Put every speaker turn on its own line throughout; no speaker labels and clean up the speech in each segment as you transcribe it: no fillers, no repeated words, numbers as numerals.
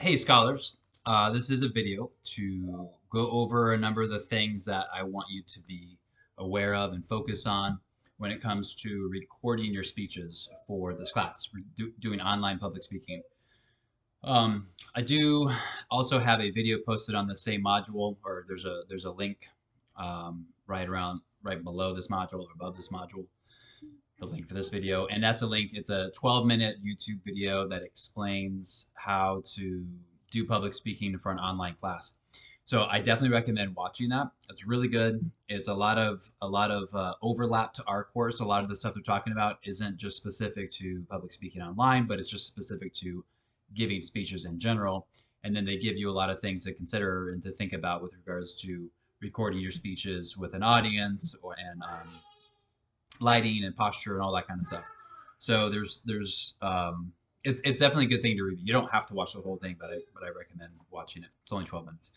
Hey scholars, this is a video to go over a number of the things that I want you to be aware of and focus on when it comes to recording your speeches for this class, doing online public speaking. I do also have a video posted on the same module, or there's a link right below this module or above this module, the link for this video, and that's a link. It's a 12-minute YouTube video that explains how to do public speaking for an online class. So I definitely recommend watching that. It's really good. It's a lot of overlap to our course. A lot of the stuff they're talking about isn't just specific to public speaking online, but it's just specific to giving speeches in general. And then they give you a lot of things to consider and to think about with regards to recording your speeches with an audience and lighting and posture and all that kind of stuff. So it's definitely a good thing to review. You don't have to watch the whole thing, but I recommend watching it. It's only 12 minutes.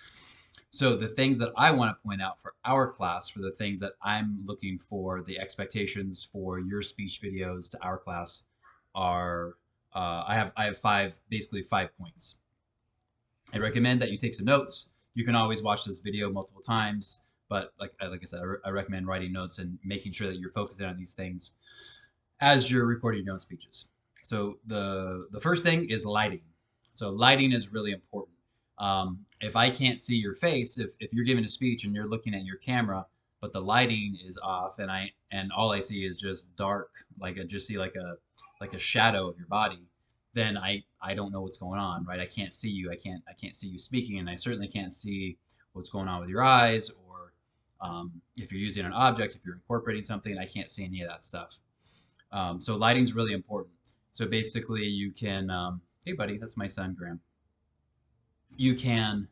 So the things that I want to point out for our class, for the things that I'm looking for, the expectations for your speech videos to our class are I have basically five points. I recommend that you take some notes. You can always watch this video multiple times, but like I said, I recommend writing notes and making sure that you're focusing on these things as you're recording your own speeches. So the first thing is lighting. So lighting is really important. If I can't see your face, if you're giving a speech and you're looking at your camera, but the lighting is off and all I see is just dark, like I just see like a shadow of your body, then I don't know what's going on, right? I can't see you. I can't see you speaking, and I certainly can't see what's going on with your eyes, or if you're using an object, if you're incorporating something, I can't see any of that stuff. So lighting's really important. So basically you can, hey buddy, that's my son, Graham. You can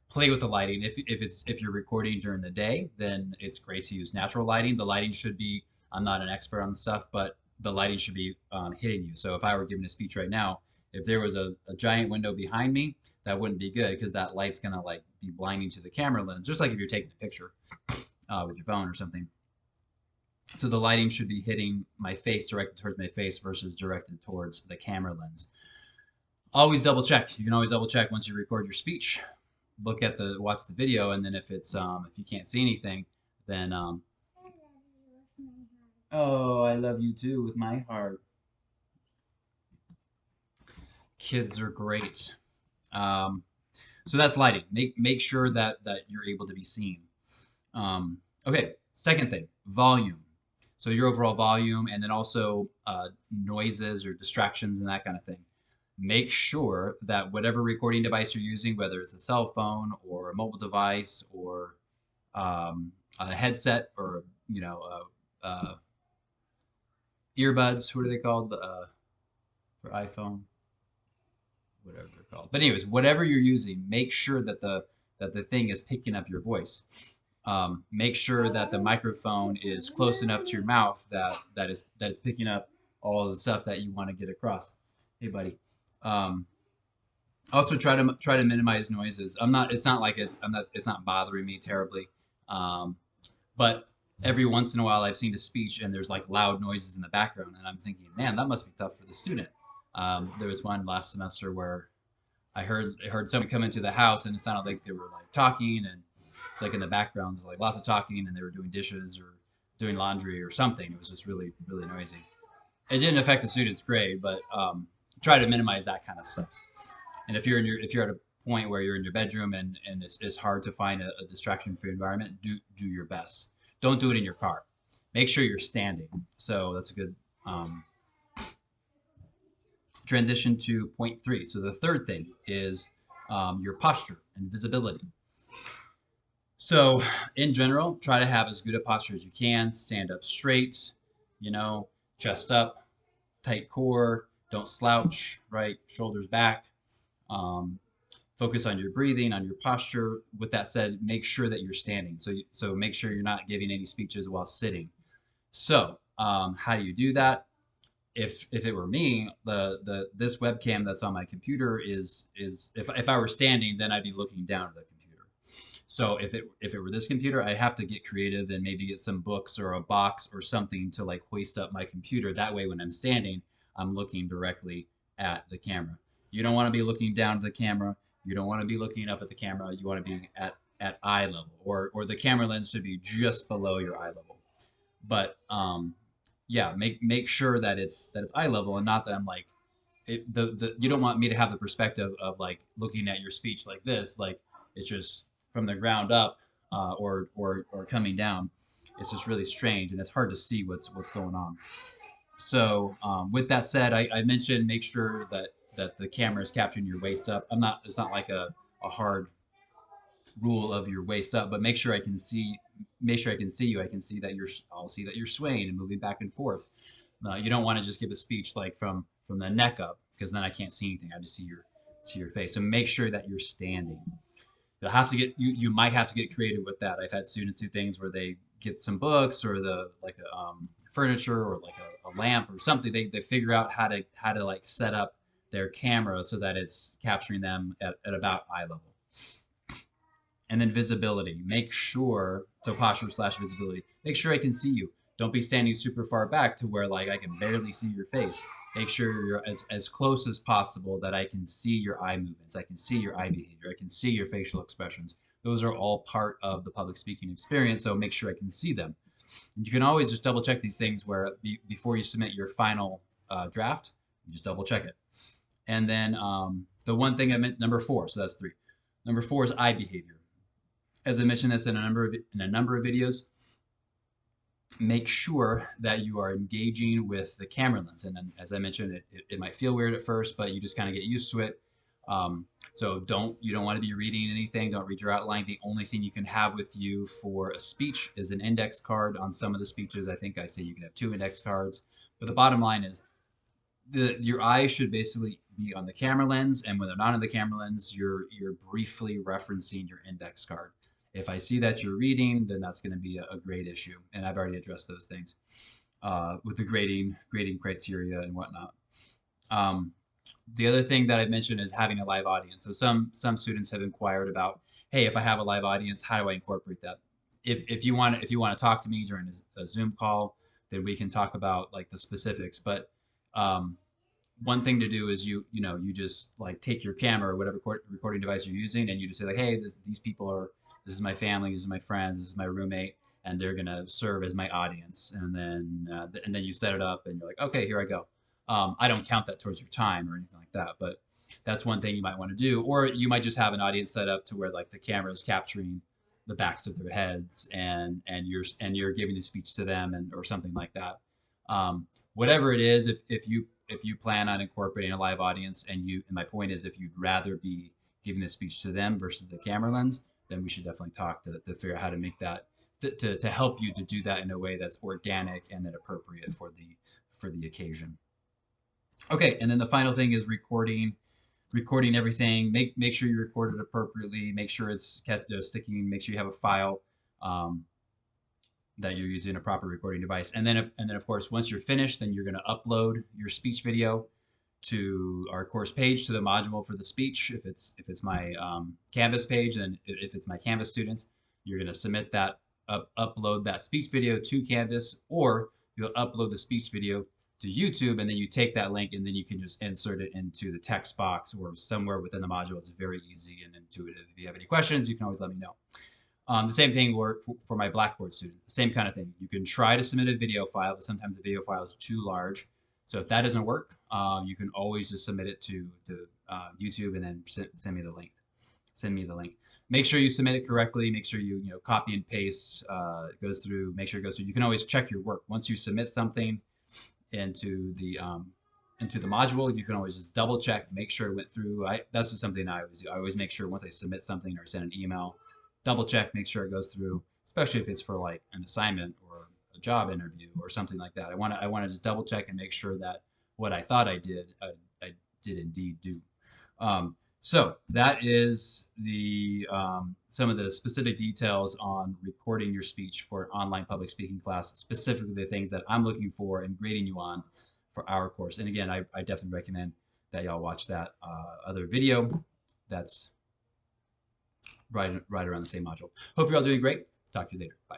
play with the lighting. If you're recording during the day, then it's great to use natural lighting. The lighting should be, I'm not an expert on the stuff, but the lighting should be hitting you. So if I were giving a speech right now, if there was a giant window behind me, that wouldn't be good because that light's gonna like be blinding to the camera lens, just like if you're taking a picture with your phone or something. So the lighting should be hitting my face, directed towards my face versus directed towards the camera lens. Always double check. You can always double check once you record your speech. Watch the video, and then if you can't see anything, then oh, I love you too with my heart. Kids are great. So that's lighting. Make sure that you're able to be seen. Okay, second thing, volume. So your overall volume, and then also noises or distractions and that kind of thing. Make sure that whatever recording device you're using, whether it's a cell phone or a mobile device or a headset or earbuds, what are they called for iPhone? Whatever they're called. But anyways, whatever you're using, make sure that the thing is picking up your voice. Make sure that the microphone is close enough to your mouth that it's picking up all the stuff that you want to get across. Hey, buddy. Also try to minimize noises. It's not bothering me terribly. But every once in a while I've seen a speech and there's like loud noises in the background and I'm thinking, man, that must be tough for the student. There was one last semester where I heard someone come into the house and it sounded like they were like talking, and it's like in the background there's like lots of talking and they were doing dishes or doing laundry or something. It was just really, really noisy. It didn't affect the student's grade, but try to minimize that kind of stuff. And if you're at a point where you're in your bedroom and it's hard to find a distraction-free environment, do your best. Don't do it in your car. Make sure you're standing. So that's a good transition to point 3. So the third thing is your posture and visibility. So in general, try to have as good a posture as you can. Stand up straight, chest up, tight core. Don't slouch, right? Shoulders back. Focus on your breathing, on your posture. With that said, make sure that you're standing. So make sure you're not giving any speeches while sitting. So how do you do that? If it were me, this webcam that's on my computer is if I were standing, then I'd be looking down at the computer. So if it were this computer, I'd have to get creative and maybe get some books or a box or something to like hoist up my computer. That way, when I'm standing, I'm looking directly at the camera. You don't want to be looking down at the camera. You don't want to be looking up at the camera. You want to be at eye level, or the camera lens should be just below your eye level. But yeah, make sure that it's eye level, and not that I'm like you don't want me to have the perspective of like looking at your speech like this, like it's just from the ground up, or coming down. It's just really strange, and it's hard to see what's going on. So with that said, I mentioned make sure that the camera is capturing your waist up. I'm not. It's not like a hard rule of your waist up, but make sure I can see. Make sure I can see you. I can see that I'll see that you're swaying and moving back and forth. You don't want to just give a speech like from the neck up, because then I can't see anything. I just see your face. So make sure that you're standing. You'll have to get you might have to get creative with that. I've had students do things where they get some books or the like a furniture or like a lamp or something. They figure out how to like set up their camera so that it's capturing them at about eye level. And then visibility. Make sure, so posture slash visibility. Make sure I can see you. Don't be standing super far back to where like I can barely see your face. Make sure you're as close as possible that I can see your eye movements. I can see your eye behavior. I can see your facial expressions. Those are all part of the public speaking experience, so make sure I can see them. And you can always just double check these things where before you submit your final draft, you just double check it. And then the one thing I meant, number 4, so that's 3. Number 4 is eye behavior. As I mentioned this in a number of videos, make sure that you are engaging with the camera lens. And then, as I mentioned, it might feel weird at first, but you just kind of get used to it. So you don't want to be reading anything. Don't read your outline. The only thing you can have with you for a speech is an index card. On some of the speeches, I think I say you can have 2 index cards. But the bottom line is your eyes should basically be on the camera lens, and when they're not on the camera lens, you're briefly referencing your index card. If I see that you're reading, then that's going to be a grade issue, and I've already addressed those things with the grading criteria and whatnot. The other thing that I mentioned is having a live audience. So some students have inquired about, hey, if I have a live audience, how do I incorporate that? If you want to talk to me during a Zoom call, then we can talk about like the specifics. But one thing to do is you just like take your camera or whatever recording device you're using, and you just say like, hey, these people are. This is my family, this is my friends, this is my roommate, and they're gonna serve as my audience. And then you set it up, and you're like, okay, here I go. I don't count that towards your time or anything like that, but that's one thing you might want to do. Or you might just have an audience set up to where like the camera is capturing the backs of their heads, and you're giving the speech to them, or something like that. Whatever it is, if you plan on incorporating a live audience, and my point is, if you'd rather be giving the speech to them versus the camera lens, then we should definitely talk to figure out how to make that to help you to do that in a way that's organic and then appropriate for the occasion. Okay, and then the final thing is recording everything. Make sure you record it appropriately. Make sure it's sticking. Make sure you have a file that you're using a proper recording device. And then of course, once you're finished, then you're going to upload your speech video to our course page, to the module for the speech. If it's my Canvas page, then if it's my Canvas students, you're going to submit that, upload that speech video to Canvas, or you'll upload the speech video to YouTube, and then you take that link, and then you can just insert it into the text box or somewhere within the module. It's very easy and intuitive. If you have any questions, you can always let me know. The same thing for my Blackboard students. The same kind of thing. You can try to submit a video file, but sometimes the video file is too large. So if that doesn't work, you can always just submit it to YouTube, and then send me the link. Make sure you submit it correctly. Make sure you copy and paste. It goes through. Make sure it goes through. You can always check your work once you submit something into the module. You can always just double check, make sure it went through. That's just something I always do. I always make sure once I submit something or send an email, double check, make sure it goes through. Especially if it's for like an assignment or a job interview or something like that. I want to just double check and make sure that what I thought I did, I did indeed do. So that is the some of the specific details on recording your speech for an online public speaking class, specifically the things that I'm looking for and grading you on for our course. And again, I definitely recommend that y'all watch that other video that's right around the same module. Hope you're all doing great. Talk to you later. Bye.